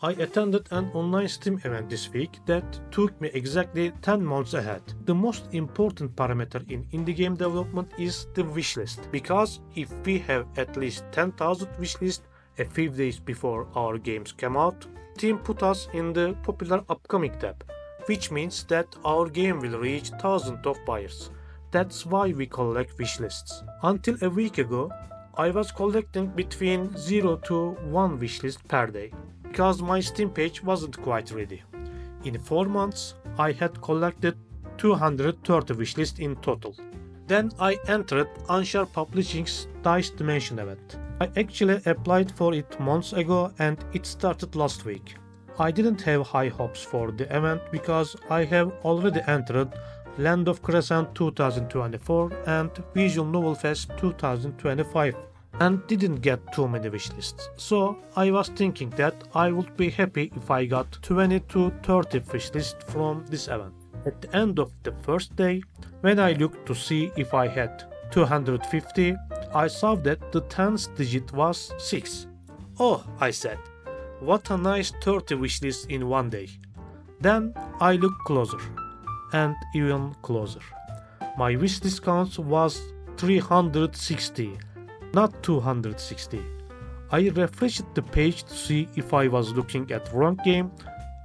I attended an online Steam event this week that took me exactly 10 months ahead. The most important parameter in indie game development is the wishlist, because if we have at least 10,000 wishlists a few days before our games come out, Steam put us in the popular upcoming tab, which means that our game will reach thousands of buyers. That's why we collect wishlists. Until a week ago, I was collecting between 0 to 1 wishlist per day, because my Steam page wasn't quite ready. In 4 months, I had collected 230 wishlists in total. Then I entered Anshar Publishing's Dice Dimension event. I actually applied for it months ago and it started last week. I didn't have high hopes for the event because I have already entered Land of Crescent 2024 and Visual Novel Fest 2025 and didn't get too many wishlists. So I was thinking that I would be happy if I got 20 to 30 wishlists from this event. At the end of the first day, when I looked to see if I had 250, I saw that the 10th digit was 6. Oh, I said, what a nice 30 wishlists in one day. Then I looked closer, and even closer. My wishlist count was 360, not 260. I refreshed the page to see if I was looking at wrong game,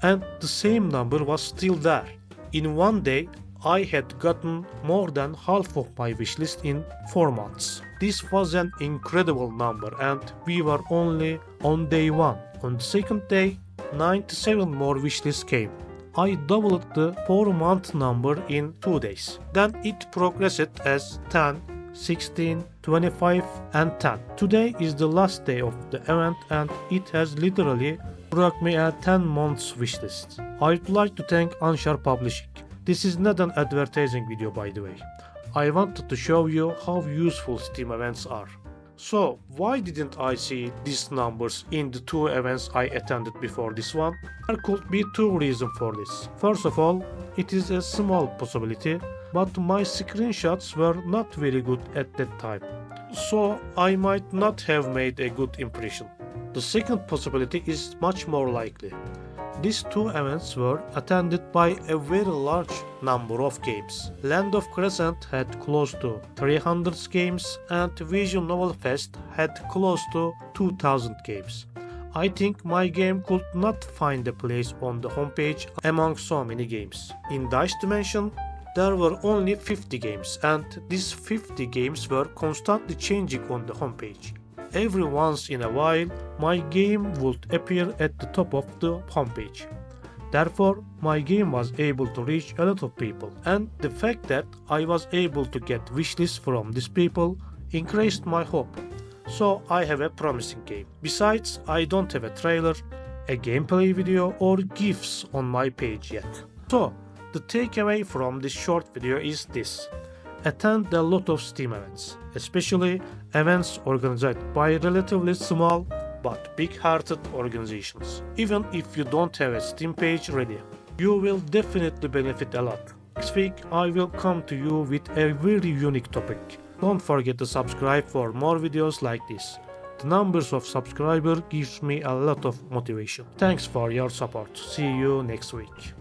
and the same number was still there. In one day, I had gotten more than half of my wishlist in 4 months. This was an incredible number and we were only on day 1. On the second day, 97 more wishlists came. I doubled the 4-month number in 2 days. Then it progressed as 10, 16, 25 and 10. Today is the last day of the event and it has literally brought me a 10 months wishlist. I'd like to thank Anshar Publishing. This is not an advertising video, by the way. I wanted to show you how useful Steam events are. So, why didn't I see these numbers in the 2 events I attended before this one? There could be 2 reasons for this. First of all, it is a small possibility, but my screenshots were not very good at that time. So, I might not have made a good impression. The second possibility is much more likely. These 2 events were attended by a very large number of games. Land of Crescent had close to 300 games and Visual Novel Fest had close to 2000 games. I think my game could not find a place on the homepage among so many games. In Dice Dimension, there were only 50 games and these 50 games were constantly changing on the homepage. Every once in a while, my game would appear at the top of the homepage. Therefore, my game was able to reach a lot of people, and the fact that I was able to get wishlists from these people increased my hope. So I have a promising game. Besides, I don't have a trailer, a gameplay video or GIFs on my page yet. So, the takeaway from this short video is this. Attend a lot of Steam events, especially events organized by relatively small but big-hearted organizations. Even if you don't have a Steam page ready, you will definitely benefit a lot. Next week, I will come to you with a very unique topic. Don't forget to subscribe for more videos like this. The numbers of subscribers gives me a lot of motivation. Thanks for your support. See you next week.